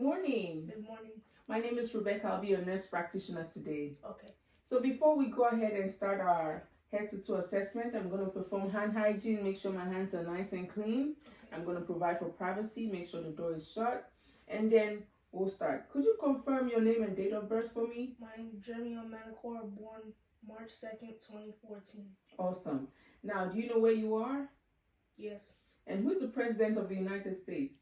morning. Good morning. My name is Rebecca. I'll be your nurse practitioner today. Okay. So before we go ahead and start our head to toe assessment, I'm going to perform hand hygiene, make sure my hands are nice and clean. Okay. I'm going to provide for privacy, make sure the door is shut, and then we'll start. Could you confirm your name and date of birth for me? My name is Jeremy Manacor, born March 2nd, 2014. Awesome. Now, do you know where you are? Yes. And who's the President of the United States?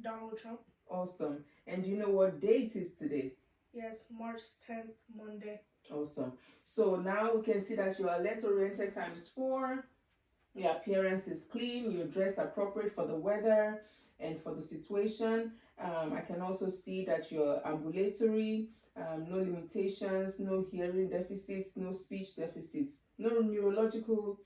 Donald Trump. Awesome. And do you know what date is today? Yes, March 10th, Monday. Awesome. So now we can see that you are alert oriented ×4. Your appearance is clean. You're dressed appropriate for the weather and for the situation. I can also see that you're ambulatory, no limitations, no hearing deficits, no speech deficits, no neurological.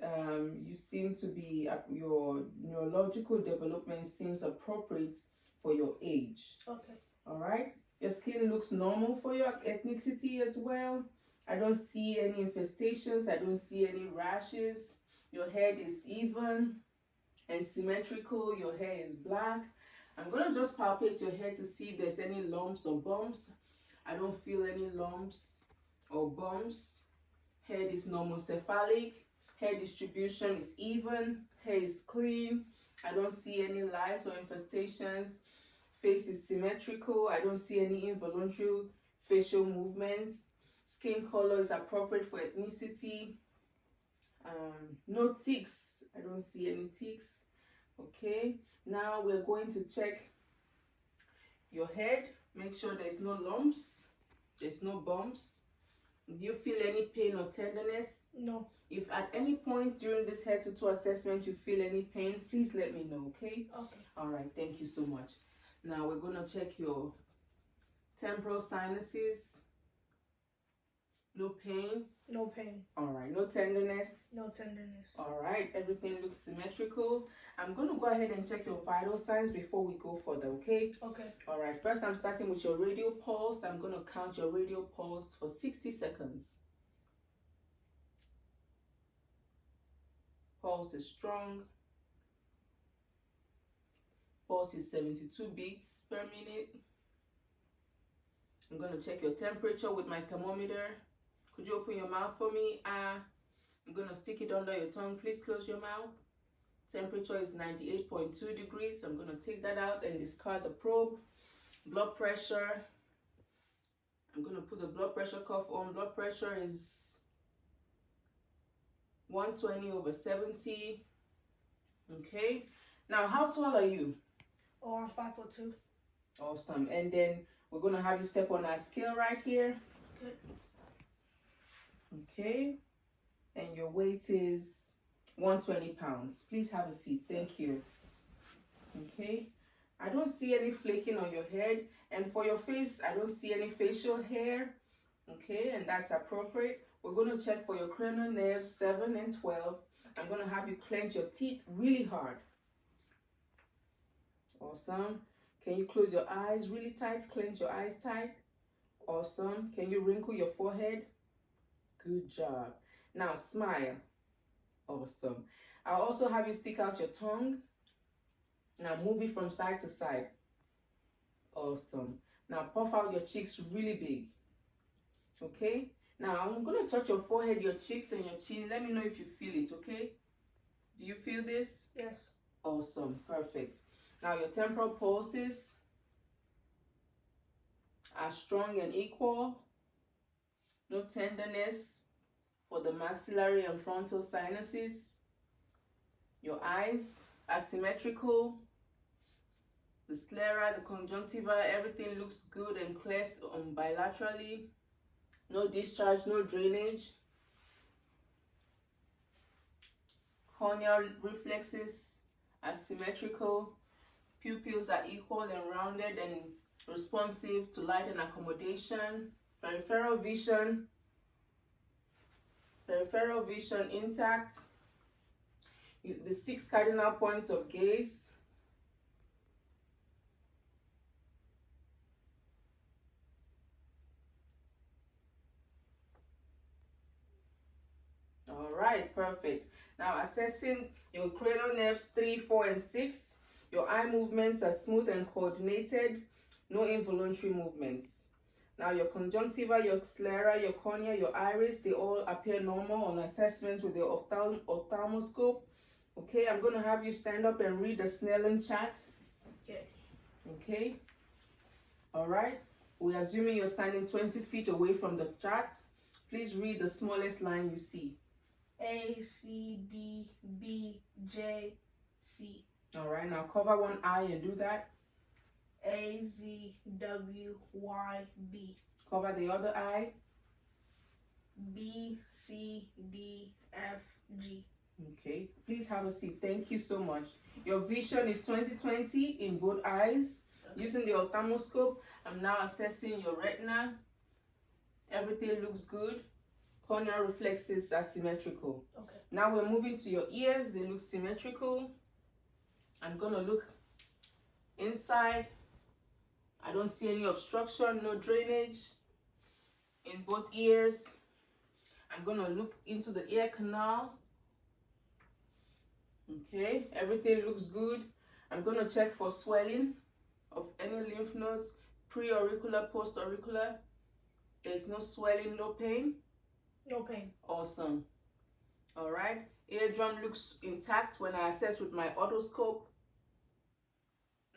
You seem to be, your neurological development seems appropriate for your age. Okay. All right. Your skin looks normal for your ethnicity as well. I don't see any infestations. I don't see any rashes. Your head is even and symmetrical. Your hair is black. I'm going to just palpate your hair to see if there's any lumps or bumps. I don't feel any lumps or bumps. Head is normocephalic. Hair distribution is even. Hair is clean. I don't see any lice or infestations. Face is symmetrical. I don't see any involuntary facial movements. Skin color is appropriate for ethnicity. No ticks. I don't see any ticks. Okay. Now we're going to check your head. Make sure there's no lumps. There's no bumps. Do you feel any pain or tenderness? No. If at any point during this head to toe assessment you feel any pain, please let me know, okay? Okay. All right, thank you so much. Now we're going to check your temporal sinuses. No pain? No pain. All right, no tenderness? No tenderness. All right, everything looks symmetrical. I'm going to go ahead and check your vital signs before we go further, okay? Okay. All right, first I'm starting with your radial pulse. I'm going to count your radial pulse for 60 seconds. Pulse is strong. Pulse is 72 beats per minute. I'm going to check your temperature with my thermometer. Could you open your mouth for me? I'm going to stick it under your tongue. Please close your mouth. Temperature is 98.2 degrees. I'm going to take that out and discard the probe. Blood pressure. I'm going to put the blood pressure cuff on. Blood pressure is 120/70. Okay. Now, how tall are you? Oh, I'm 5'2". Awesome. And then we're going to have you step on our scale right here. Okay. Okay. And your weight is 120 pounds. Please have a seat. Thank you. Okay. I don't see any flaking on your head. And for your face, I don't see any facial hair. Okay. And that's appropriate. We're going to check for your cranial nerves 7 and 12. I'm going to have you clench your teeth really hard. Awesome. Can you close your eyes really tight? Clench your eyes tight. Awesome. Can you wrinkle your forehead? Good job. Now smile. Awesome. I'll also have you stick out your tongue. Now move it from side to side. Awesome. Now puff out your cheeks really big. Okay. Now I'm going to touch your forehead, your cheeks, and your chin. Let me know if you feel it, okay? Do you feel this? Yes. Awesome. Perfect. Now your temporal pulses are strong and equal. No tenderness for the maxillary and frontal sinuses. Your eyes are symmetrical. The sclera, the conjunctiva, everything looks good and clear bilaterally. No discharge, no drainage. Corneal reflexes are symmetrical. Pupils are equal and rounded and responsive to light and accommodation. Peripheral vision intact. The 6 cardinal points of gaze. All right, perfect. Now assessing your cranial nerves 3, 4, and 6. Your eye movements are smooth and coordinated, no involuntary movements. Now your conjunctiva, your sclera, your cornea, your iris, they all appear normal on assessment with the ophthalmoscope. Okay, I'm going to have you stand up and read the Snellen chart. Okay. Okay. All right. We're assuming you're standing 20 feet away from the chart. Please read the smallest line you see. A, C, D, B, J, C. All right. Now cover one eye and do that. A, Z, W, Y, B. Cover the other eye. B, C, D, F, G. Okay. Please have a seat. Thank you so much. Your vision is 20/20 in both eyes. Okay. Using the ophthalmoscope, I'm now assessing your retina. Everything looks good. Corneal reflexes are symmetrical. Okay. Now we're moving to your ears. They look symmetrical. I'm going to look inside. I don't see any obstruction, no drainage in both ears. I'm going to look into the ear canal. Okay, everything looks good. I'm going to check for swelling of any lymph nodes, pre-auricular, post-auricular. There's no swelling, no pain. No pain. Awesome. All right. Eardrum looks intact when I assess with my otoscope.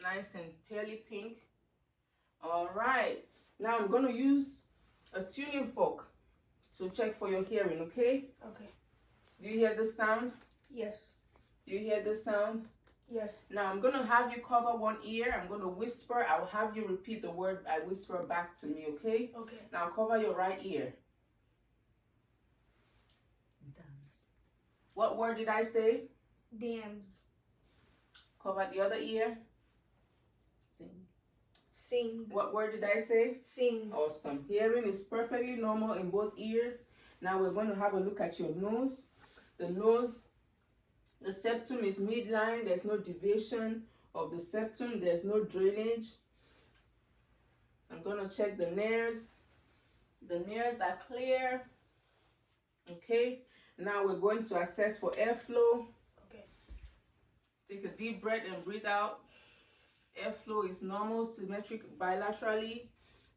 Nice and pearly pink. All right. Now I'm going to use a tuning fork to check for your hearing, okay? Okay. Do you hear the sound? Yes. Do you hear the sound? Yes. Now I'm going to have you cover one ear. I'm going to whisper. I'll have you repeat the word I whisper back to me, okay? Okay. Now cover your right ear. Dance. What word did I say? Dams. Cover the other ear. Sing. Sing. What word did I say? Sing. Awesome. Hearing is perfectly normal in both ears. Now we're going to have a look at your nose. The nose, the septum is midline. There's no deviation of the septum. There's no drainage. I'm going to check the nares. The nares are clear. Okay. Now we're going to assess for airflow. Okay. Take a deep breath and breathe out. Airflow is normal, symmetric bilaterally.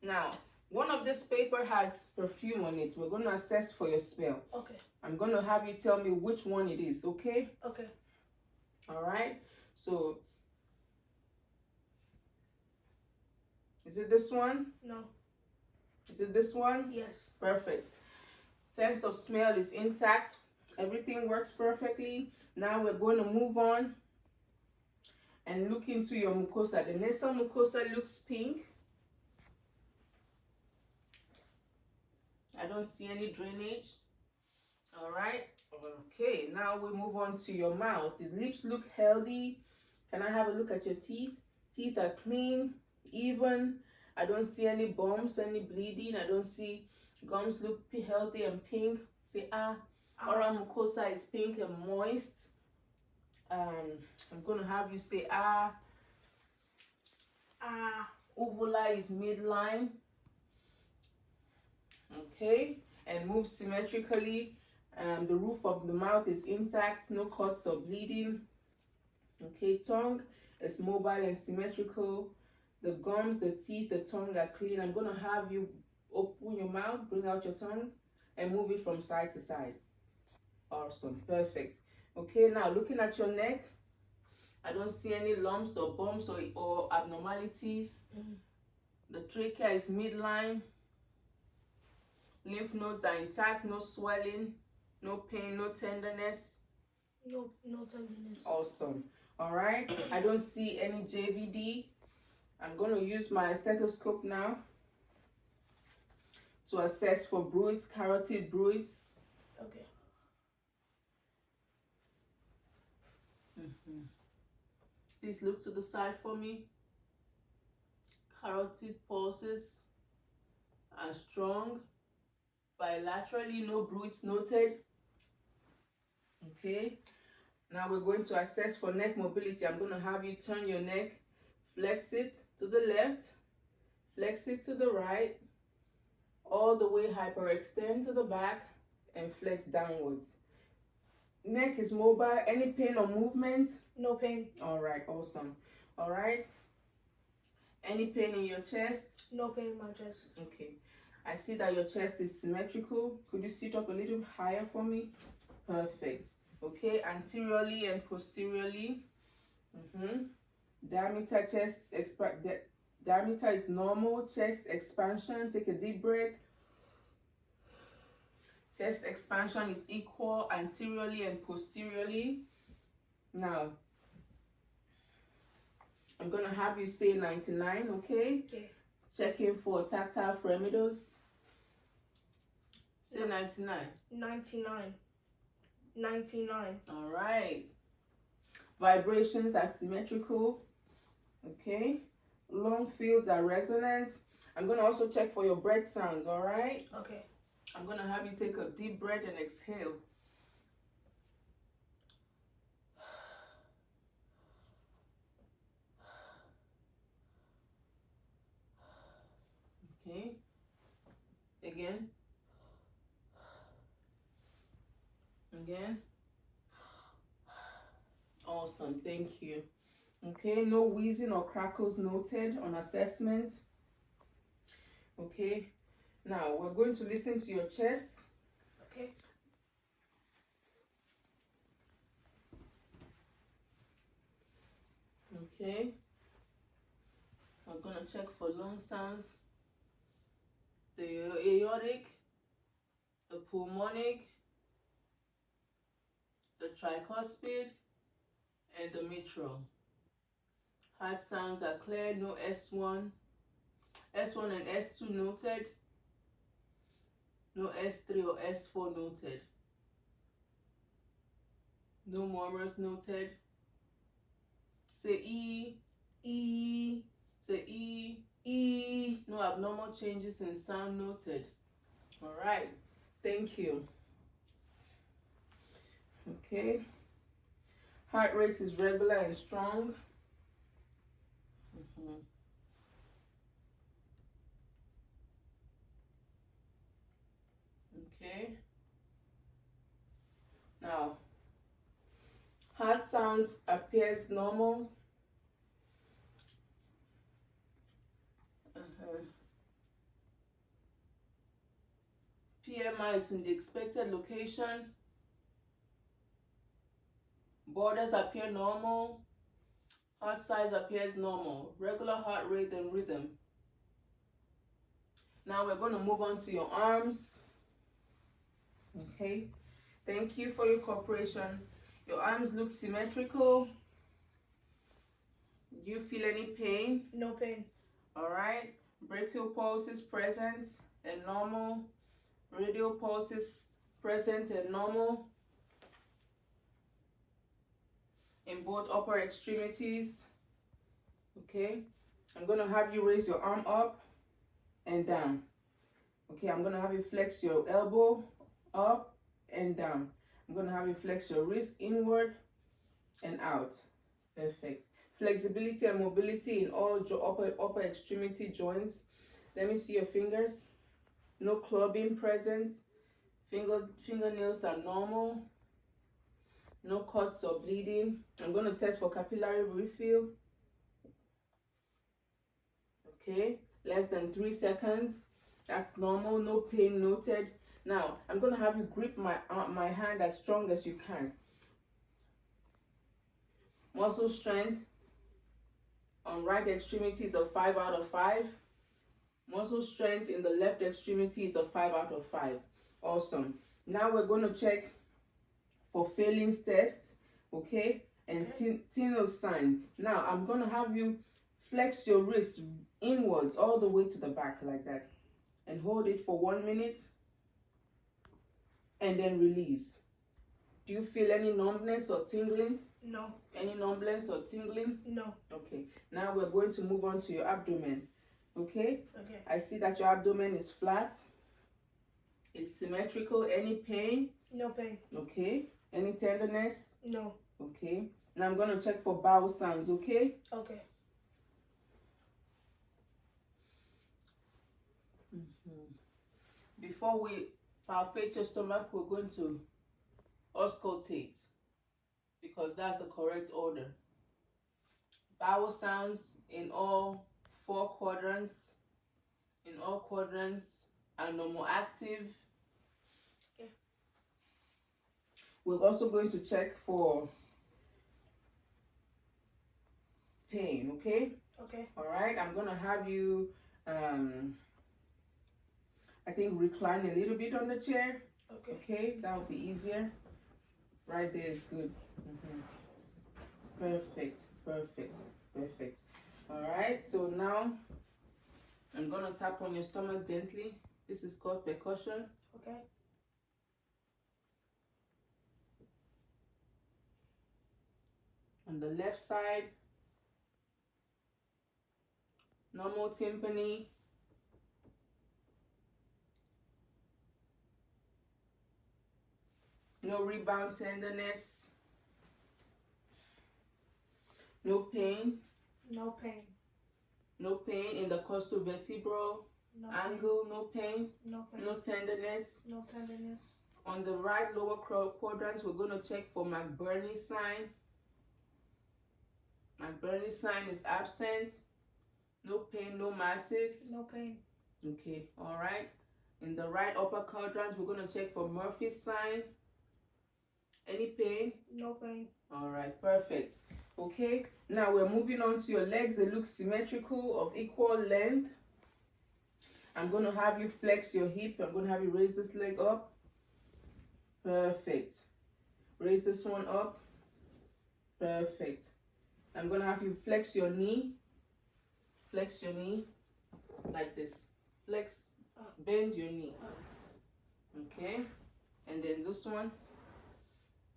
Now, one of this paper has perfume on it. We're going to assess for your smell. Okay. I'm going to have you tell me which one it is, okay? Okay. All right. So, is it this one? No. Is it this one? Yes. Perfect. Sense of smell is intact. Everything works perfectly. Now we're going to move on and look into your mucosa. The nasal mucosa looks pink. I don't see any drainage. All right. Okay, now we move on to your mouth. The lips look healthy. Can I have a look at your teeth? Teeth are clean, even. I don't see any bumps, any bleeding. I don't see gums look healthy and pink. Say ah. Oral mucosa is pink and moist. I'm going to have you say ah. Ah. Uvula is midline. Okay, and move symmetrically. The roof of the mouth is intact, no cuts or bleeding. Okay, tongue is mobile and symmetrical. The gums, the teeth, the tongue are clean. I'm going to have you open your mouth, bring out your tongue, and move it from side to side. Awesome, perfect. Okay, now looking at your neck, I don't see any lumps or bumps or abnormalities. The trachea is midline. Lymph nodes are intact, no swelling, no pain, no tenderness. No tenderness. Awesome. All right. I don't see any JVD. I'm going to use my stethoscope now to assess for bruits, carotid bruits. Okay. Please look to the side for me. Carotid pulses are strong. Bilaterally, no bruits noted. Okay. Now we're going to assess for neck mobility. I'm going to have you turn your neck, flex it to the left, flex it to the right, all the way hyperextend to the back, and flex downwards. Neck is mobile. Any pain or movement? No pain. All right, awesome. All right. Any pain in your chest? No pain in my chest. Okay. I see that your chest is symmetrical. Could you sit up a little higher for me? Perfect. Okay, anteriorly and posteriorly. Diameter diameter is normal. Chest expansion. Take a deep breath. Chest expansion is equal anteriorly and posteriorly. Now, I'm gonna have you say 99, okay? Okay. Checking for tactile fremidos. Say 99. 99. 99. All right. Vibrations are symmetrical. Okay. Long fields are resonant. I'm gonna also check for your breath sounds. All right. Okay. I'm gonna have you take a deep breath and exhale. Okay. Again. Again. Awesome. Thank you. Okay. No wheezing or crackles noted on assessment. Okay. Now we're going to listen to your chest. Okay. Okay. We're gonna check for lung sounds. The aortic, the pulmonic, the tricuspid, and the mitral. Heart sounds are clear, no S1. S1 and S2 noted. No S3 or S4 noted. No murmurs noted. Say E. E. Say E. E. No abnormal changes in sound noted. All right. Thank you. Okay. Heart rate is regular and strong. Okay. Now, heart sounds appears normal. PMI is in the expected location. Borders appear normal. Heart size appears normal. Regular heart rate and rhythm. Now we're going to move on to your arms. Okay. Thank you for your cooperation. Your arms look symmetrical. Do you feel any pain? No pain. All right. Brachial pulses present and normal. Radial pulses present and normal. In both upper extremities. Okay. I'm going to have you raise your arm up and down. Okay. I'm going to have you flex your elbow up and down. I'm going to have you flex your wrist inward and out. Perfect. Flexibility and mobility in all upper extremity joints. Let me see your fingers. No clubbing present. Fingernails are normal. No cuts or bleeding. I'm going to test for capillary refill. Okay. Less than 3 seconds. That's normal. No pain noted. Now, I'm going to have you grip my hand as strong as you can. Muscle strength on right extremity is a 5 out of 5. Muscle strength in the left extremity is a 5 out of 5. Awesome. Now we're going to check for Fehling's test, okay? And Tinel sign. Now I'm going to have you flex your wrist inwards all the way to the back like that. And hold it for 1 minute. And then release. Do you feel any numbness or tingling? No. Any numbness or tingling? No. Okay. Now we're going to move on to your abdomen. Okay? Okay. I see that your abdomen is flat. It's symmetrical. Any pain? No pain. Okay. Any tenderness? No. Okay. Now I'm going to check for bowel sounds, okay? Okay. Before we palpate your stomach, we're going to auscultate, because that's the correct order. Vowel sounds in all four quadrants, are normal active. Okay. We're also going to check for pain, okay? Okay. All right, I'm gonna have you, I think, recline a little bit on the chair. Okay. Okay, that would be easier. Right there is good. Perfect, perfect, perfect. All right, so now I'm gonna tap on your stomach gently. This is called percussion. Okay. On the left side, normal tympani. No rebound tenderness. No pain. No pain. No pain in the costovertebral No angle. No pain. No pain. No tenderness. No tenderness. On the right lower quadrant, we're going to check for McBurney sign. McBurney sign is absent. No pain, no masses. No pain. Okay, all right. In the right upper quadrant, we're going to check for Murphy's sign. Any pain? No pain. All right, perfect. Okay, now we're moving on to your legs. They look symmetrical, of equal length. I'm going to have you flex your hip. I'm going to have you raise this leg up. Perfect. Raise this one up. Perfect. I'm going to have you flex your knee. Flex your knee like this. Flex, bend your knee. Okay, and then this one.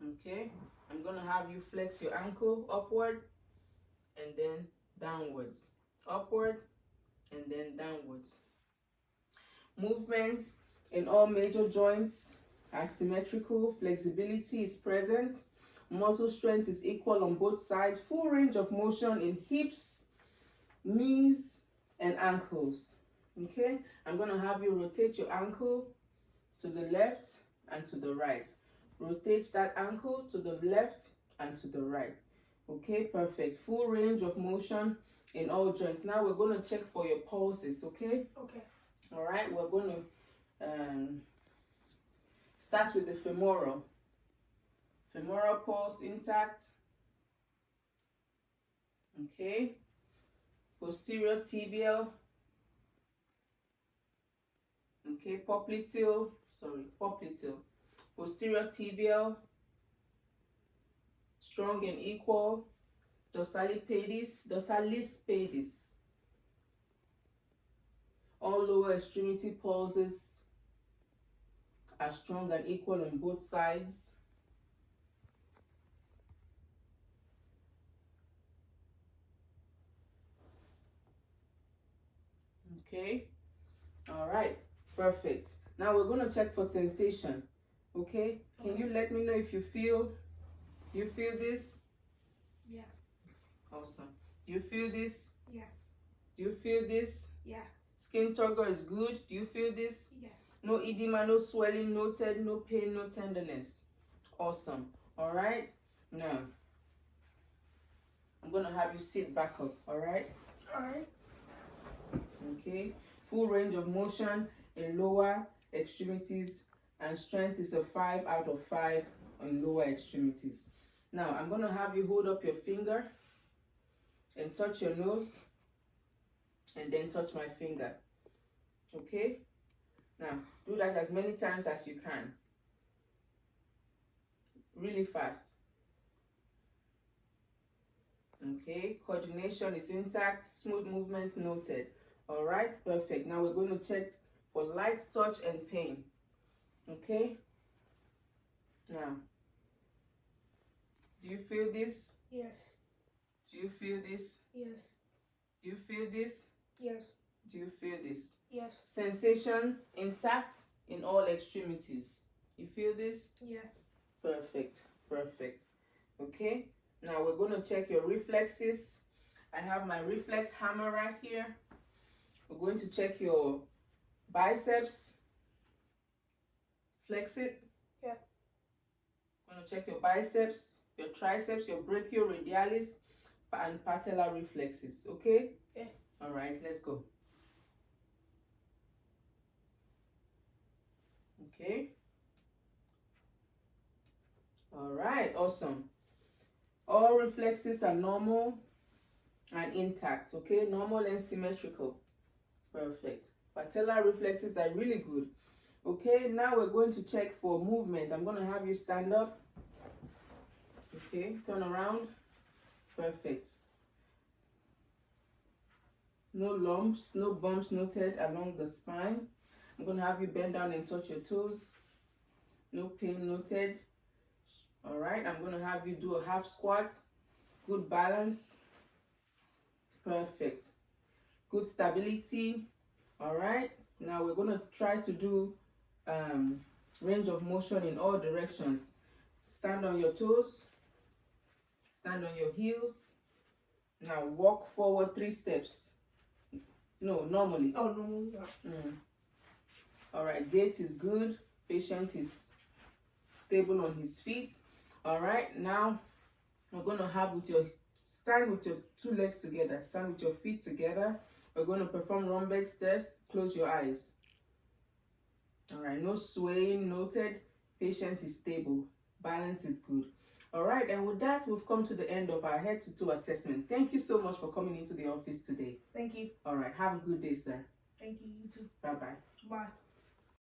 Okay, I'm going to have you flex your ankle upward and then downwards. Upward and then downwards. Movements in all major joints are symmetrical. Flexibility is present. Muscle strength is equal on both sides. Full range of motion in hips, knees, and ankles. Okay, I'm going to have you rotate your ankle to the left and to the right. Rotate that ankle to the left and to the right. Okay, perfect. Full range of motion in all joints. Now we're going to check for your pulses, okay? Okay. All right, we're going to start with the femoral. Femoral pulse intact. Okay. Posterior tibial. Okay, popliteal. Posterior tibial, strong and equal. Dorsalis pedis. All lower extremity pulses are strong and equal on both sides. Okay, all right, perfect. Now we're going to check for sensation. Okay, can you let me know if you feel this? Yeah. Awesome. Do you feel this? Yeah. Do you feel this? Yeah. Skin turgor is good. Do you feel this? Yeah. No edema, no swelling noted, no pain, no tenderness. Awesome. All right. Now I'm gonna have you sit back up. All right. All right. Okay. Full range of motion in lower extremities, and strength is a 5 out of 5 on lower extremities. Now I'm gonna have you hold up your finger and touch your nose, and then touch my finger. Okay. Now do that as many times as you can. Really fast. Okay, coordination is intact, smooth movements noted. All right, perfect. Now we're going to check for light touch and pain. Okay. Now, do you feel this? Yes. Do you feel this? Yes. Do you feel this? Yes. Do you feel this? Yes. Sensation intact in all extremities. You feel this? Yeah. Perfect, perfect. Okay, now we're going to check your reflexes. I have my reflex hammer right here. We're going to check your biceps. Flex it. Yeah. I'm going to check your biceps, your triceps, your brachioradialis, and patellar reflexes. Okay? Okay. All right, let's go. Okay. All right, awesome. All reflexes are normal and intact. Okay, normal and symmetrical. Perfect. Patellar reflexes are really good. Okay, now we're going to check for movement. I'm going to have you stand up. Okay, turn around. Perfect. No lumps, no bumps noted along the spine. I'm going to have you bend down and touch your toes. No pain noted. All right, I'm going to have you do a half squat. Good balance. Perfect. Good stability. All right, now we're going to try to do range of motion in all directions. Stand on your toes. Stand on your heels. Now walk forward 3 steps. No, normally. Oh, no. All right, gait is good. Patient is stable on his feet. All right, now we're going to have stand with your 2 legs together. Stand with your feet together. We're going to perform Romberg's test. Close your eyes. All right, no swaying noted. Patient is stable. Balance is good. All right, and with that, we've come to the end of our head to toe assessment. Thank you so much for coming into the office today. Thank you. All right, have a good day, sir. Thank you. You too. Bye-bye. Bye.